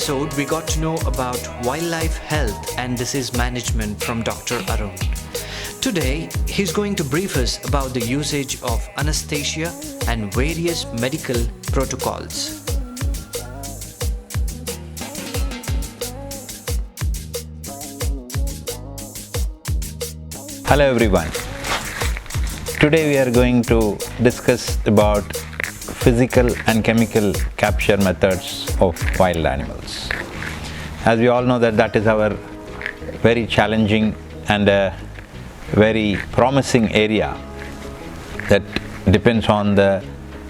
episode, we got to know about wildlife health and disease management from Dr. Arun. Today, he's going to brief us about the usage of anesthesia and various medical protocols. Hello everyone. Today we are going to discuss about physical and chemical capture methods of wild animals. As we all know that is our very challenging and a very promising area that depends on the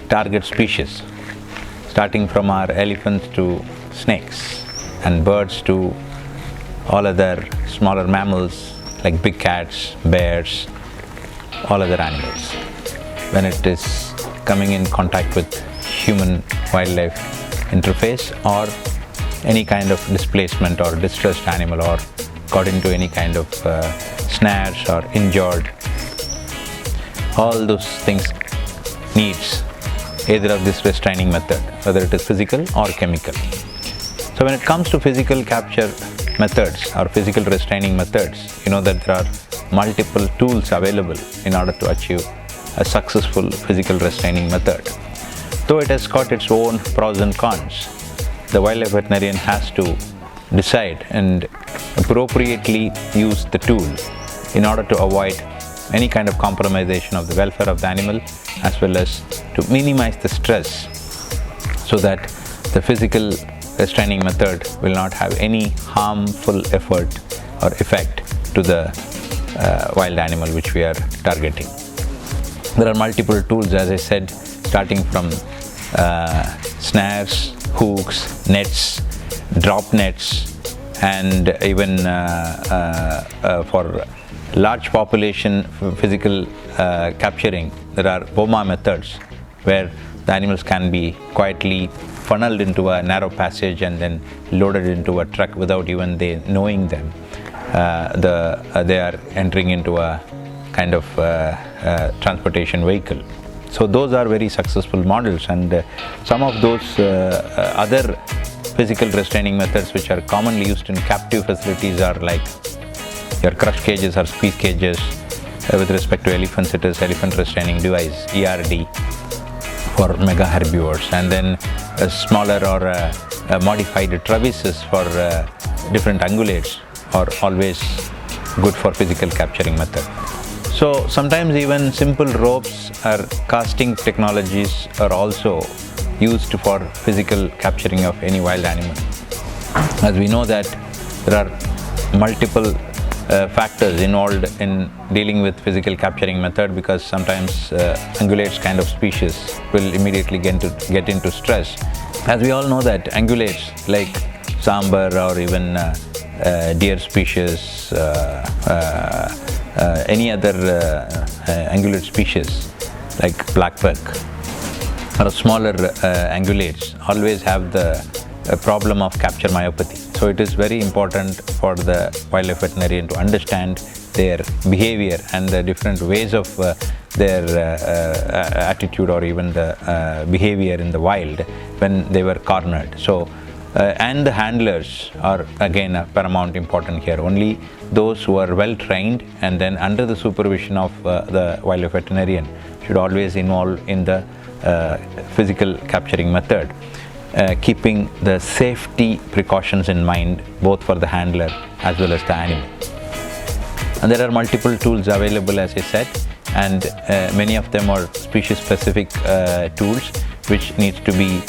target species, starting from our elephants to snakes and birds to all other smaller mammals like big cats, bears, all other animals. When it is coming in contact with human-wildlife interface or any kind of displacement or distressed animal or got into any kind of snares or injured, all those things needs either of this restraining method, whether it is physical or chemical. So when it comes to physical capture methods or physical restraining methods, you know that there are multiple tools available in order to achieve a successful physical restraining method. Though it has got its own pros and cons, the wildlife veterinarian has to decide and appropriately use the tool in order to avoid any kind of compromisation of the welfare of the animal, as well as to minimize the stress so that the physical restraining method will not have any harmful effort or effect to the wild animal which we are targeting. There are multiple tools, as I said, starting from snares, hooks, nets, drop nets, and even for large population physical capturing, there are BOMA methods where the animals can be quietly funneled into a narrow passage and then loaded into a truck without even they knowing them. They are entering into a kind of transportation vehicle. So those are very successful models, and some of those other physical restraining methods which are commonly used in captive facilities are like your crush cages or squeeze cages. With respect to elephants, it is elephant restraining device, ERD, for mega herbivores, and then smaller or modified travisses for different ungulates are always good for physical capturing method. So sometimes even simple ropes or casting technologies are also used for physical capturing of any wild animal. As we know that there are multiple factors involved in dealing with physical capturing method, because sometimes ungulates kind of species will immediately get into stress. As we all know that ungulates like sambar or even deer species, any other ungulate species like blackbuck or smaller ungulates always have the problem of capture myopathy. So it is very important for the wildlife veterinarian to understand their behavior and the different ways of their attitude or even the behavior in the wild when they were cornered. So and the handlers are again paramount important here. Only those who are well trained and then under the supervision of the wildlife veterinarian should always involve in the physical capturing method, keeping the safety precautions in mind both for the handler as well as the animal. And there are multiple tools available, as I said, and many of them are species specific tools which needs to be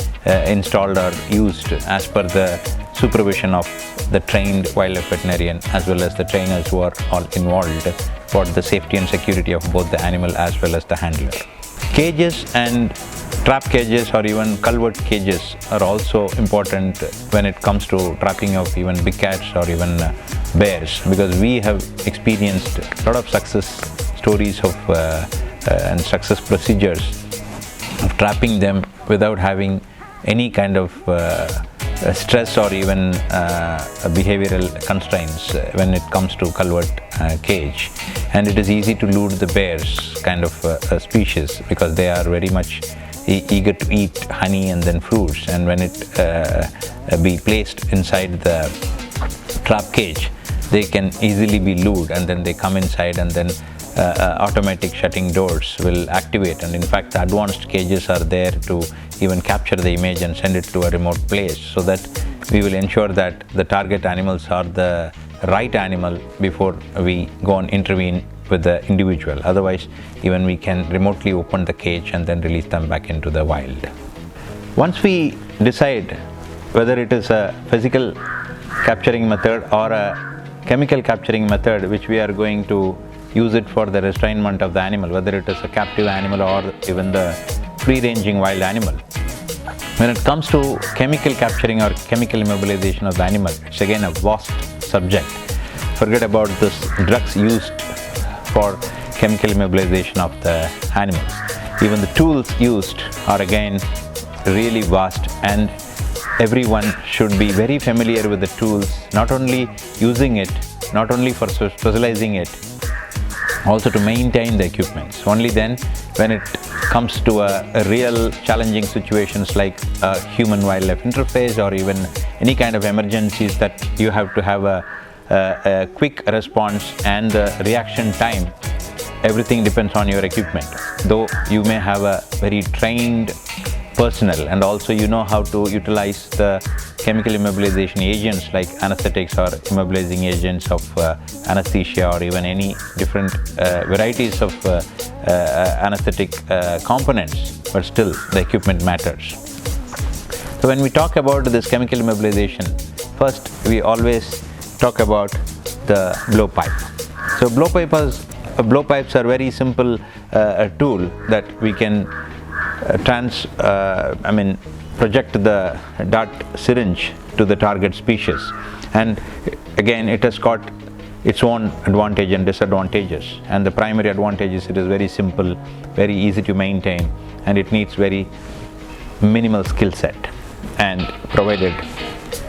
installed or used as per the supervision of the trained wildlife veterinarian as well as the trainers who are all involved for the safety and security of both the animal as well as the handler. Cages and trap cages or even culvert cages are also important when it comes to trapping of even big cats or even bears, because we have experienced a lot of success stories of and success procedures of trapping them without having any kind of stress or even behavioral constraints when it comes to culvert cage. And it is easy to lure the bears kind of species because they are very much eager to eat honey and then fruits, and when it be placed inside the trap cage, they can easily be lured, and then they come inside, and then automatic shutting doors will activate. And in fact, the advanced cages are there to even capture the image and send it to a remote place, so that we will ensure that the target animals are the right animal before we go and intervene with the individual. Otherwise, even we can remotely open the cage and then release them back into the wild. Once we decide whether it is a physical capturing method or a chemical capturing method, which we are going to use it for the restrainment of the animal, whether it is a captive animal or even the free-ranging wild animal. When it comes to chemical capturing or chemical immobilization of the animal, it's again a vast subject. Forget about this drugs used for chemical immobilization of the animals. Even the tools used are again really vast, and everyone should be very familiar with the tools, not only using it, not only for specializing it, also to maintain the equipments. Only then, when it comes to a real challenging situations like a human-wildlife interface or even any kind of emergencies that you have to have a quick response and the reaction time, everything depends on your equipment. Though you may have a very trained personnel, and also you know how to utilize the chemical immobilization agents like anesthetics or immobilizing agents of anesthesia, or even any different varieties of anesthetic components, but still the equipment matters. So when we talk about this chemical immobilization, first we always talk about the blowpipe. So blowpipes are very simple tool that we can project the dart syringe to the target species, and again it has got its own advantage and disadvantages. And the primary advantage is it is very simple, very easy to maintain, and it needs very minimal skill set, and provided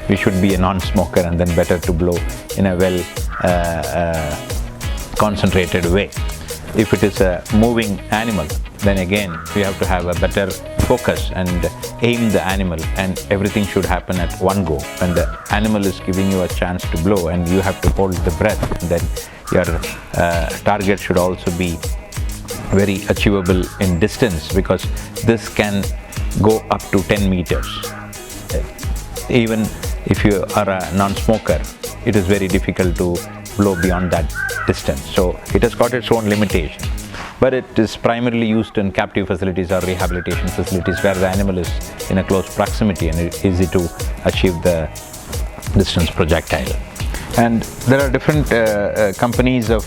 we should be a non-smoker, and then better to blow in a well concentrated way. If it is a moving animal, then again we have to have a better focus and aim the animal, and everything should happen at one go. When the animal is giving you a chance to blow, and you have to hold the breath, then your target should also be very achievable in distance, because this can go up to 10 meters. Even if you are a non-smoker, it is very difficult to blow beyond that distance. So it has got its own limitation. But it is primarily used in captive facilities or rehabilitation facilities where the animal is in a close proximity and it is easy to achieve the distance projectile. And there are different companies of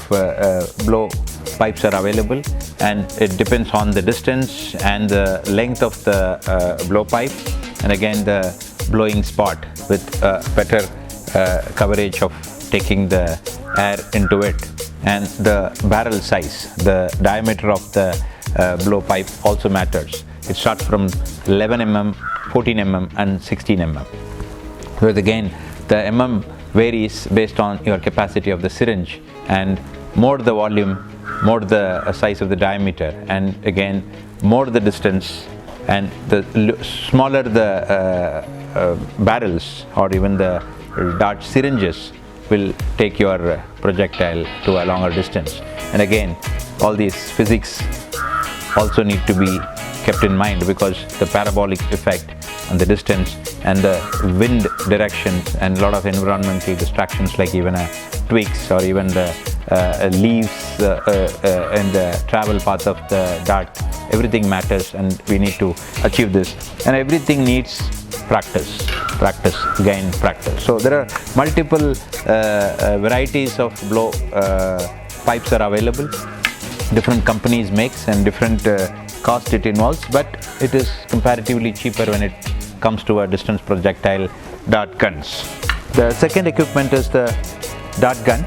blow pipes are available, and it depends on the distance and the length of the blow pipe, and again the blowing spot with better coverage of taking the air into it, and the barrel size, the diameter of the blow pipe also matters. It starts from 11 mm, 14 mm and 16 mm. Whereas again the mm varies based on your capacity of the syringe, and more the volume, more the size of the diameter, and again more the distance, and the smaller the barrels or even the dart syringes will take your projectile to a longer distance. And again, all these physics also need to be kept in mind, because the parabolic effect and the distance and the wind directions and a lot of environmental distractions like even twigs or even the leaves and the travel path of the dart, everything matters, and we need to achieve this. And everything needs practice, again practice. So there are multiple varieties of blow pipes are available. Different companies makes and different cost it involves, but it is comparatively cheaper when it comes to a distance projectile dart guns. The second equipment is the dart gun.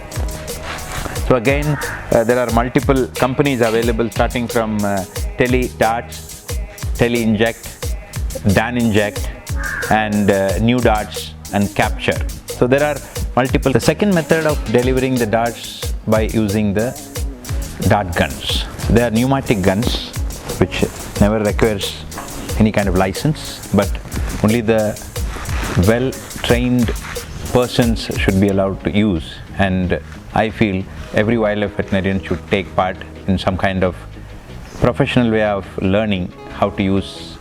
So again there are multiple companies available, starting from Tele Darts, Tele Inject, Dan Inject, and New Darts and Capture. So there are multiple. The second method of delivering the darts by using the dart guns. They are pneumatic guns which never requires any kind of license, but only the well-trained persons should be allowed to use, and I feel every wildlife veterinarian should take part in some kind of professional way of learning how to use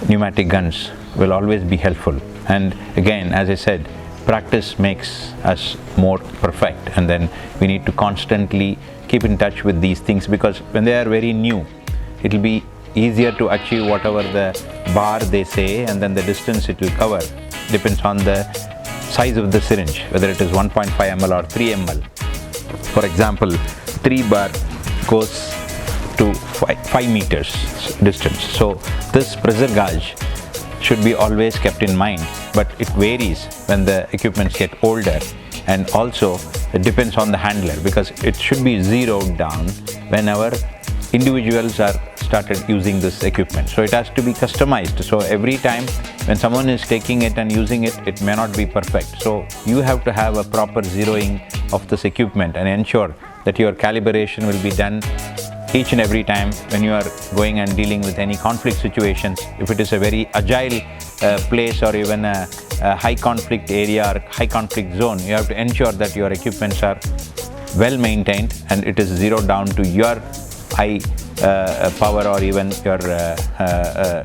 pneumatic guns will always be helpful. And again, as I said, practice makes us more perfect, and then we need to constantly keep in touch with these things, because when they are very new, it will be easier to achieve whatever the bar they say, and then the distance it will cover depends on the size of the syringe, whether it is 1.5 ml or 3 ml. For example, 3 bar goes to 5 meters distance. So this pressure gauge should be always kept in mind, but it varies when the equipments get older, and also it depends on the handler, because it should be zeroed down whenever individuals are started using this equipment. So it has to be customized. So every time when someone is taking it and using it, it may not be perfect. So you have to have a proper zeroing of this equipment and ensure that your calibration will be done each and every time when you are going and dealing with any conflict situations. If it is a very agile place or even a high conflict area or high conflict zone, you have to ensure that your equipments are well maintained and it is zeroed down to your eye power or even your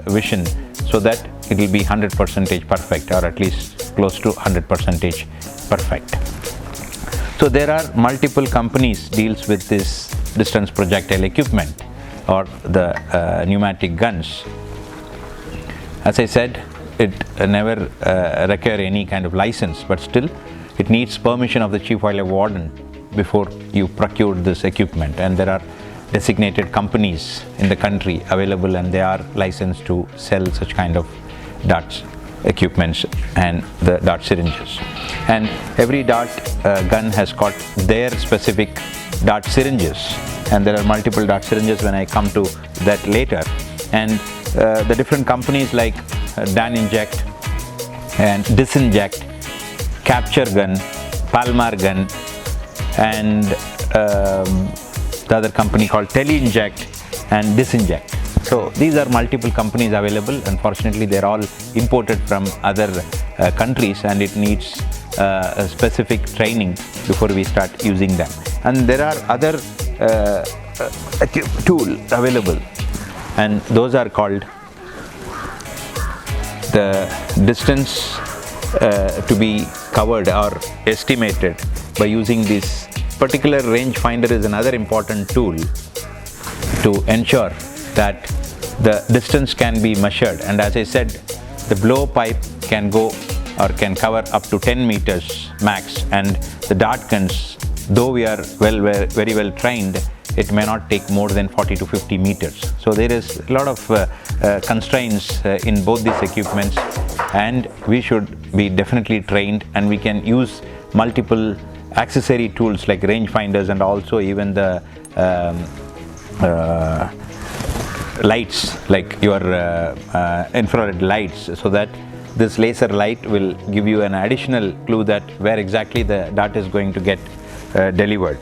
vision, so that it will be 100% perfect, or at least close to 100% perfect. So there are multiple companies deals with this distance projectile equipment or the pneumatic guns. As I said, it never require any kind of license, but still it needs permission of the Chief Wildlife Warden before you procure this equipment, and there are designated companies in the country available and they are licensed to sell such kind of darts equipments and the dart syringes. And every dart gun has got their specific dart syringes, and there are multiple dart syringes when I come to that later. And the different companies like Dan Inject and Disinject, Capture Gun, Palmar Gun, and the other company called Tele-Inject and Disinject. So these are multiple companies available. Unfortunately, they're all imported from other countries, and it needs a specific training before we start using them. And there are other tools available, and those are called the distance to be covered or estimated by using this particular range finder is another important tool to ensure that the distance can be measured. And as I said, the blowpipe can go or can cover up to 10 meters max, and the dart guns, though we are very well trained, it may not take more than 40 to 50 meters. So there is a lot of constraints in both these equipments, and we should be definitely trained, and we can use multiple accessory tools like range finders and also even the lights like your infrared lights, so that this laser light will give you an additional clue that where exactly the dart is going to get delivered.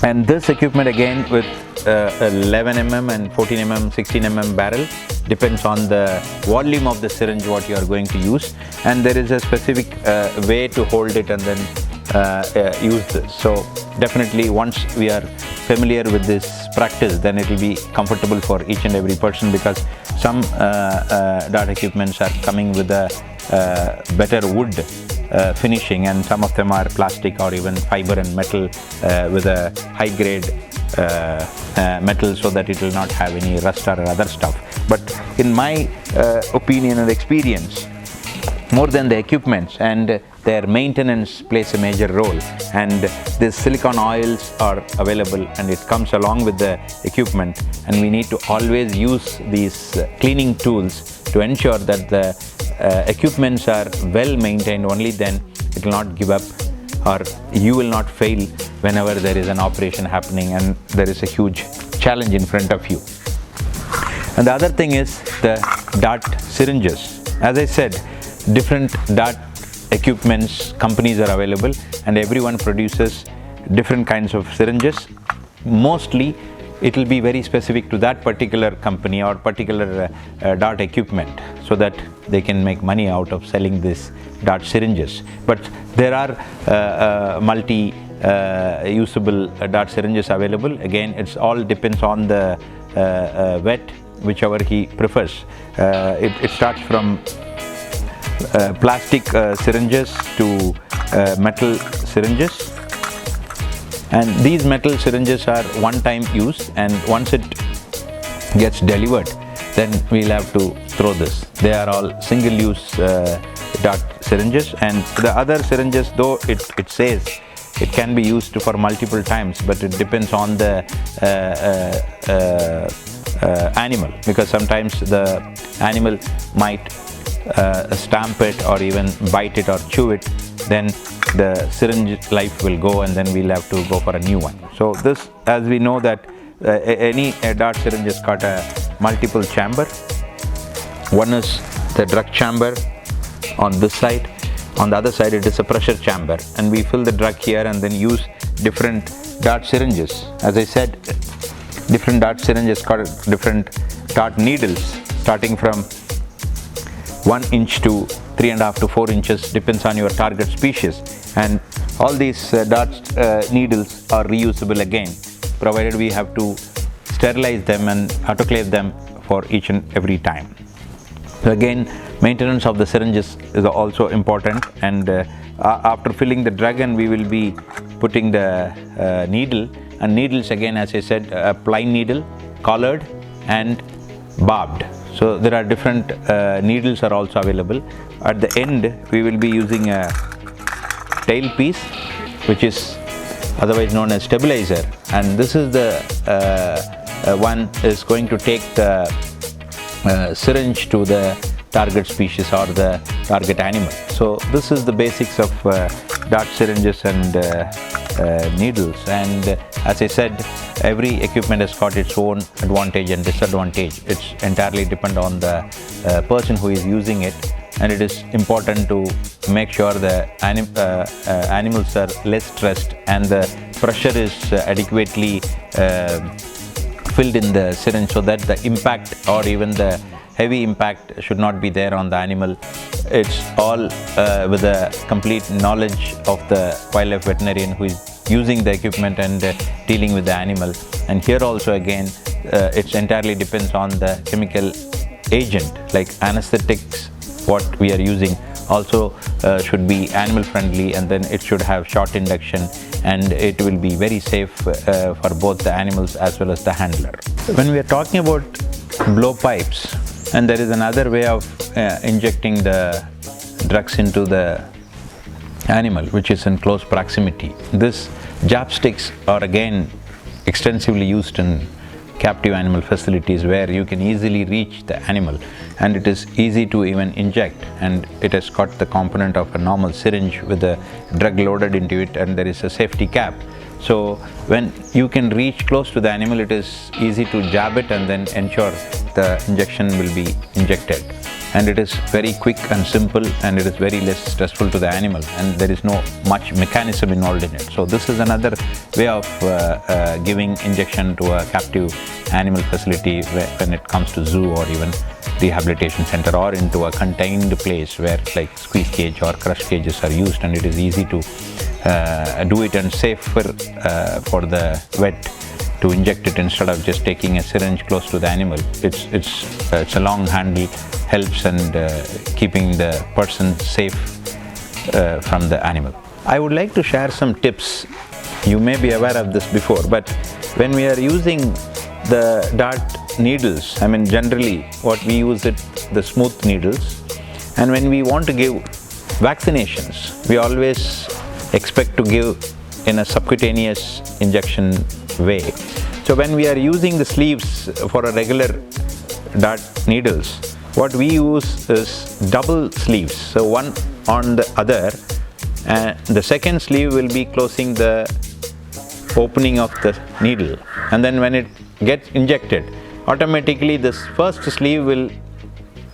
And this equipment again with 11 mm and 14 mm, 16 mm barrel depends on the volume of the syringe what you are going to use, and there is a specific way to hold it and then use this. So definitely once we are familiar with this practice, then it will be comfortable for each and every person, because some dart equipments are coming with a better wood finishing, and some of them are plastic or even fiber and metal with a high grade metal, so that it will not have any rust or other stuff. But in my opinion and experience, more than the equipments and their maintenance plays a major role, and these silicone oils are available and it comes along with the equipment, and we need to always use these cleaning tools to ensure that the equipments are well maintained. Only then it will not give up, or you will not fail whenever there is an operation happening and there is a huge challenge in front of you. And the other thing is the dart syringes. As I said, different dart equipments companies are available, and everyone produces different kinds of syringes. Mostly it will be very specific to that particular company or particular dart equipment, so that they can make money out of selling this dart syringes. But there are multi usable dart syringes available. Again, it's all depends on the vet, whichever he prefers. It starts from plastic syringes to metal syringes, and these metal syringes are one-time use, and once it gets delivered, then we'll have to throw this. They are all single-use dart syringes, and the other syringes, though it says it can be used for multiple times, but it depends on the animal, because sometimes the animal might stamp it or even bite it or chew it. Then the syringe life will go, and then we'll have to go for a new one. So this, as we know that any dart syringe has got a multiple chamber. One is the drug chamber on this side. On the other side, it is a pressure chamber, and we fill the drug here and then use different dart syringes. As I said, different dart syringes got different dart needles, starting from 1 inch to 3.5 to 4 inches, depends on your target species. And all these dart needles are reusable again, provided we have to sterilize them and autoclave them for each and every time. So again, maintenance of the syringes is also important, and after filling the drug, and we will be putting the needle, and needles again, as I said, a plain needle, collared and barbed. So there are different needles are also available. At the end, we will be using a tail piece, which is otherwise known as stabilizer, and this is the one is going to take the syringe to the target species or the target animal. So this is the basics of dart syringes and needles, and as I said, every equipment has got its own advantage and disadvantage. It's entirely depend on the person who is using it, and it is important to make sure the animals are less stressed and the pressure is adequately filled in the syringe, so that the impact or even the heavy impact should not be there on the animal. It's all with the complete knowledge of the wildlife veterinarian who is using the equipment and dealing with the animal. And here also again, it entirely depends on the chemical agent, like anesthetics, what we are using also should be animal friendly, and then it should have short induction, and it will be very safe for both the animals as well as the handler. When we are talking about blowpipes, and there is another way of injecting the drugs into the animal, which is in close proximity. These chopsticks are again extensively used in captive animal facilities, where you can easily reach the animal, and it is easy to even inject, and it has got the component of a normal syringe with a drug loaded into it, and there is a safety cap. So when you can reach close to the animal, it is easy to jab it and then ensure the injection will be injected. And it is very quick and simple, and it is very less stressful to the animal, and there is no much mechanism involved in it. So this is another way of giving injection to a captive animal facility when it comes to zoo or even rehabilitation center, or into a contained place where like squeeze cage or crush cages are used, and it is easy to do it and safer for the vet to inject it instead of just taking a syringe close to the animal. It's a long handle, helps and keeping the person safe from the animal. I would like to share some tips. You may be aware of this before, but when we are using the dart needles, I mean generally what we use it, the smooth needles, and when we want to give vaccinations, we always expect to give in a subcutaneous injection way. So when we are using the sleeves for a regular dart needles, what we use is double sleeves, so one on the other, and the second sleeve will be closing the opening of the needle, and then when it gets injected, automatically this first sleeve will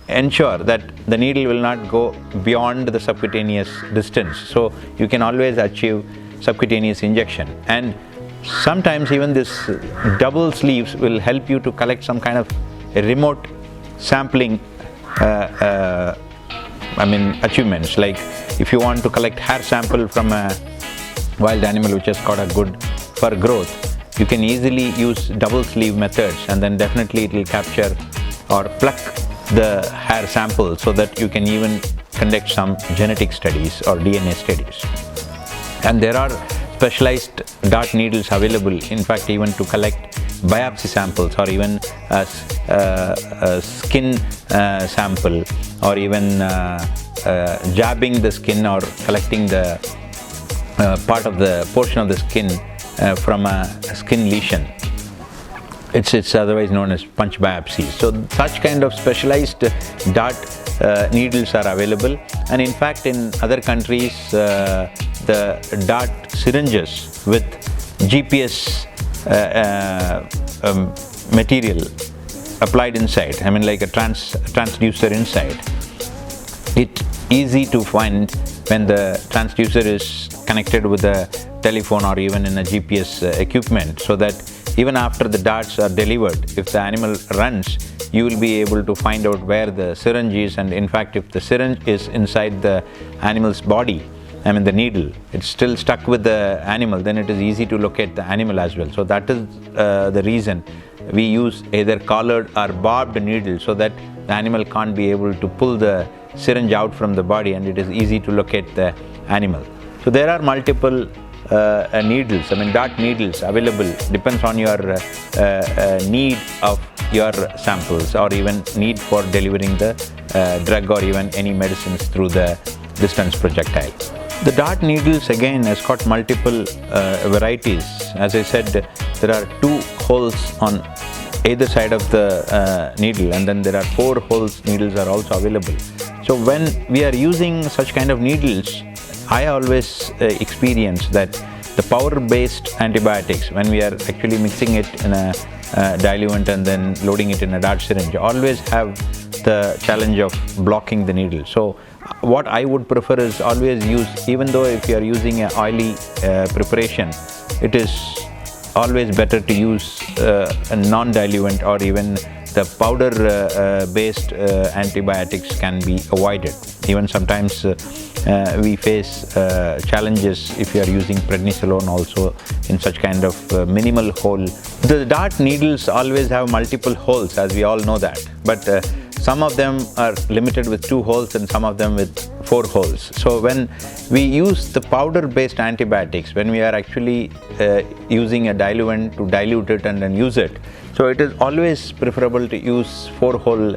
ensure that the needle will not go beyond the subcutaneous distance, so you can always achieve subcutaneous injection. And sometimes even this double sleeves will help you to collect some kind of a remote sampling achievements. Like if you want to collect hair sample from a wild animal which has got a good fur growth, you can easily use double sleeve methods, and then definitely it will capture or pluck the hair sample, so that you can even conduct some genetic studies or DNA studies. And there are specialized dart needles available, in fact, even to collect biopsy samples, or even a skin sample, or even jabbing the skin or collecting the portion of the skin from a skin lesion. It's otherwise known as punch biopsy. So such kind of specialized dart needles are available, and in fact in other countries the dart syringes with GPS material applied inside, like a transducer inside. It's easy to find when the transducer is connected with a telephone or even in a GPS equipment, so that even after the darts are delivered, if the animal runs, you will be able to find out where the syringe is. And in fact, if the syringe is inside the animal's body, the needle, it's still stuck with the animal, then it is easy to locate the animal as well. So that is the reason we use either collared or barbed needle, so that the animal can't be able to pull the syringe out from the body, and it is easy to locate the animal. So there are multiple needles, dart needles available, depends on your need of your samples, or even need for delivering the drug or even any medicines through the distance projectile. The dart needles again has got multiple varieties. As I said, there are 2 holes on either side of the needle, and then there are 4 holes needles are also available. So when we are using such kind of needles, I always experience that the powder-based antibiotics, when we are actually mixing it in a diluent and then loading it in a dart syringe, always have the challenge of blocking the needle. So what I would prefer is always use, even though if you are using an oily preparation, it is always better to use a non-diluent, or even the powder-based antibiotics can be avoided. Even sometimes we face challenges if you are using prednisolone also in such kind of minimal hole. The dart needles always have multiple holes, as we all know that, but some of them are limited with 2 holes and some of them with 4 holes. So when we use the powder-based antibiotics, when we are actually using a diluent to dilute it and then use it, so it is always preferable to use 4-hole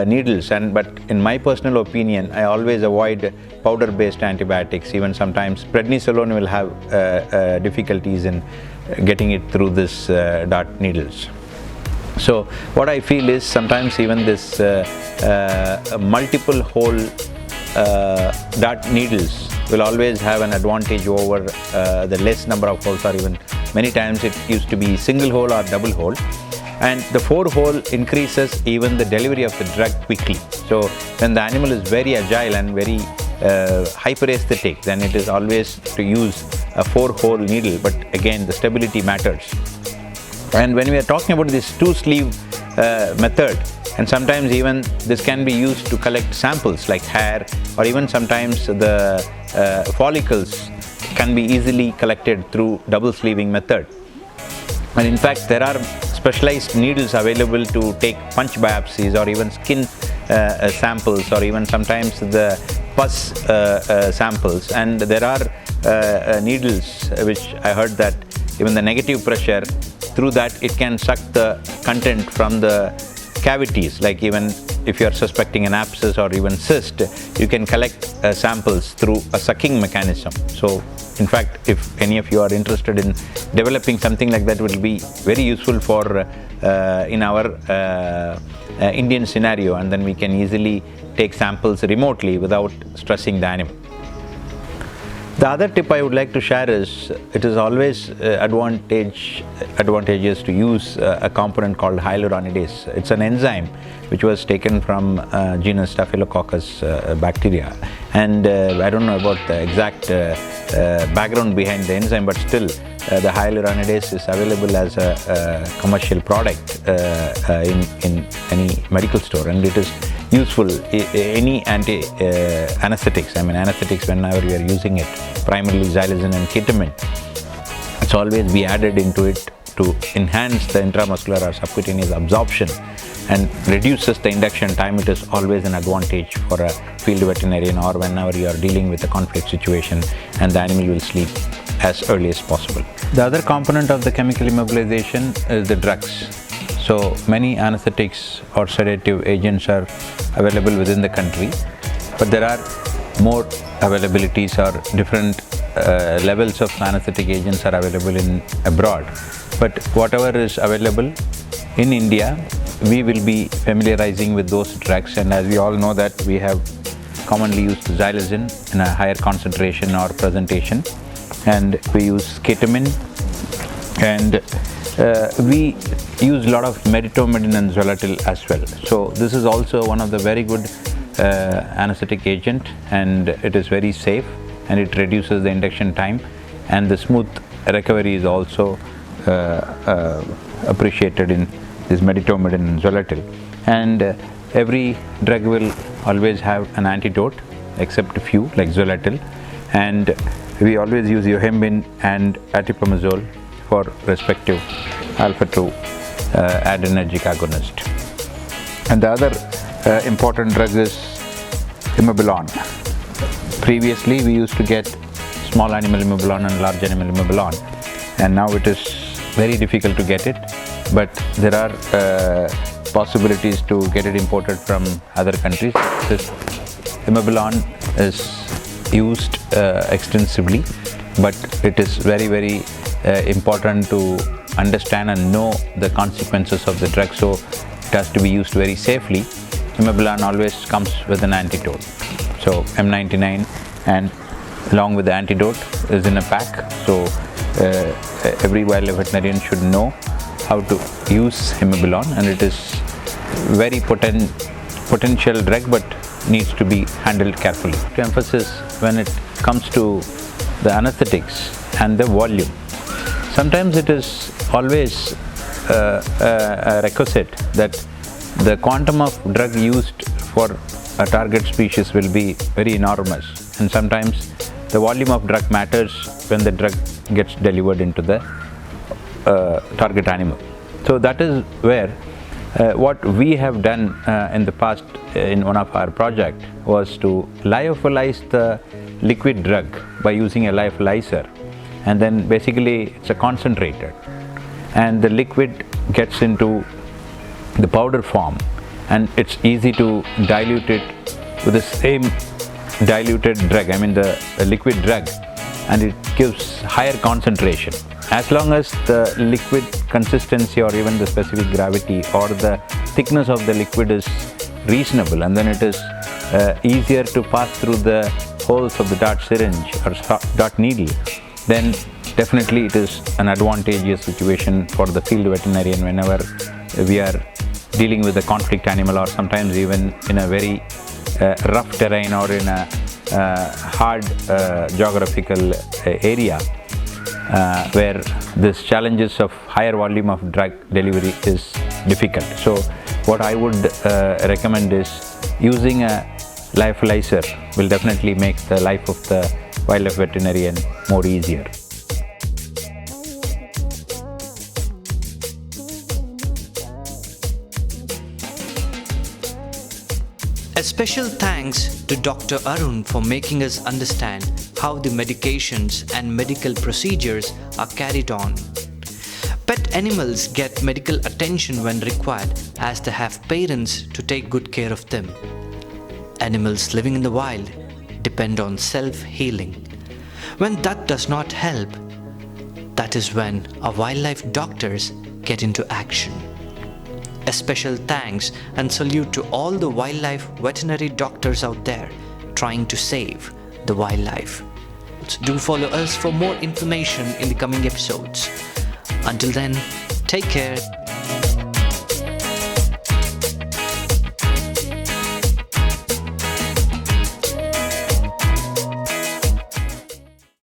needles. But in my personal opinion, I always avoid powder-based antibiotics. Even sometimes prednisolone will have difficulties in getting it through this dart needles. So what I feel is sometimes even this multiple hole dart needles will always have an advantage over the less number of holes, or even many times it used to be single hole or double hole. And the 4-hole increases even the delivery of the drug quickly. So when the animal is very agile and very hyperesthetic, then it is always to use a 4-hole needle, but again the stability matters. And when we are talking about this 2-sleeve method, and sometimes even this can be used to collect samples like hair, or even sometimes the follicles can be easily collected through double sleeving method. And in fact, there are specialized needles available to take punch biopsies, or even skin samples, or even sometimes the pus samples. And there are needles which I heard that even the negative pressure, through that it can suck the content from the cavities. Like even if you are suspecting an abscess or even cyst, you can collect samples through a sucking mechanism. So in fact, if any of you are interested in developing something like that, it will be very useful for in our Indian scenario, and then we can easily take samples remotely without stressing the animal. The other tip I would like to share is it is always advantageous to use a component called hyaluronidase. It's an enzyme which was taken from genus Staphylococcus bacteria, and I don't know about the exact background behind the enzyme, but still the hyaluronidase is available as a commercial product in any medical store, and it is useful any anesthetics. I mean, anesthetics, whenever you are using it, primarily xylazine and ketamine, it's always be added into it to enhance the intramuscular or subcutaneous absorption and reduces the induction time. It is always an advantage for a field veterinarian, or whenever you are dealing with a conflict situation and the animal will sleep as early as possible. The other component of the chemical immobilization is the drugs. So many anesthetics or sedative agents are available within the country, but there are more availabilities or different levels of anesthetic agents are available in abroad. But whatever is available in India, we will be familiarizing with those drugs, and as we all know that we have commonly used xylazine in a higher concentration or presentation, and we use ketamine, and we use a lot of medetomidine and xylitol as well. So this is also one of the very good anesthetic agent, and it is very safe and it reduces the induction time, and the smooth recovery is also appreciated in this medetomidine and xylitol. And every drug will always have an antidote except a few like xylitol, and we always use yohimbine and atipamezole for respective alpha-2 adrenergic agonist. And the other important drug is immobilon. Previously we used to get small animal immobilon and large animal immobilon, and now it is very difficult to get it, but there are possibilities to get it imported from other countries. This immobilon is used extensively, but it is very important to understand and know the consequences of the drug, so it has to be used very safely. Immobilon always comes with an antidote, so M99 and along with the antidote is in a pack. So every wildlife veterinarian should know how to use immobilon, and it is very potential drug but needs to be handled carefully. To emphasis when it comes to the anesthetics and the volume. Sometimes it is always a requisite that the quantum of drug used for a target species will be very enormous, and sometimes the volume of drug matters when the drug gets delivered into the target animal. So that is where what we have done in the past in one of our project was to lyophilize the liquid drug by using a lyophilizer, and then basically it's a concentrator, and the liquid gets into the powder form, and it's easy to dilute it with the same diluted drug, I mean the liquid drug, and it gives higher concentration. As long as the liquid consistency or even the specific gravity or the thickness of the liquid is reasonable, and then it is easier to pass through the holes of the dart syringe or dart needle, then definitely it is an advantageous situation for the field veterinarian whenever we are dealing with a conflict animal, or sometimes even in a very rough terrain or in a hard geographical area where this challenges of higher volume of drug delivery is difficult. So what I would recommend is using a lyophilizer will definitely make the life of the wildlife veterinarian more easier. A special thanks to Dr. Arun for making us understand how the medications and medical procedures are carried on. Pet animals get medical attention when required, as they have parents to take good care of them. Animals living in the wild depend on self-healing. When that does not help, that is when our wildlife doctors get into action. A special thanks and salute to all the wildlife veterinary doctors out there trying to save the wildlife. Health. Do follow us for more information in the coming episodes. Until then, take care.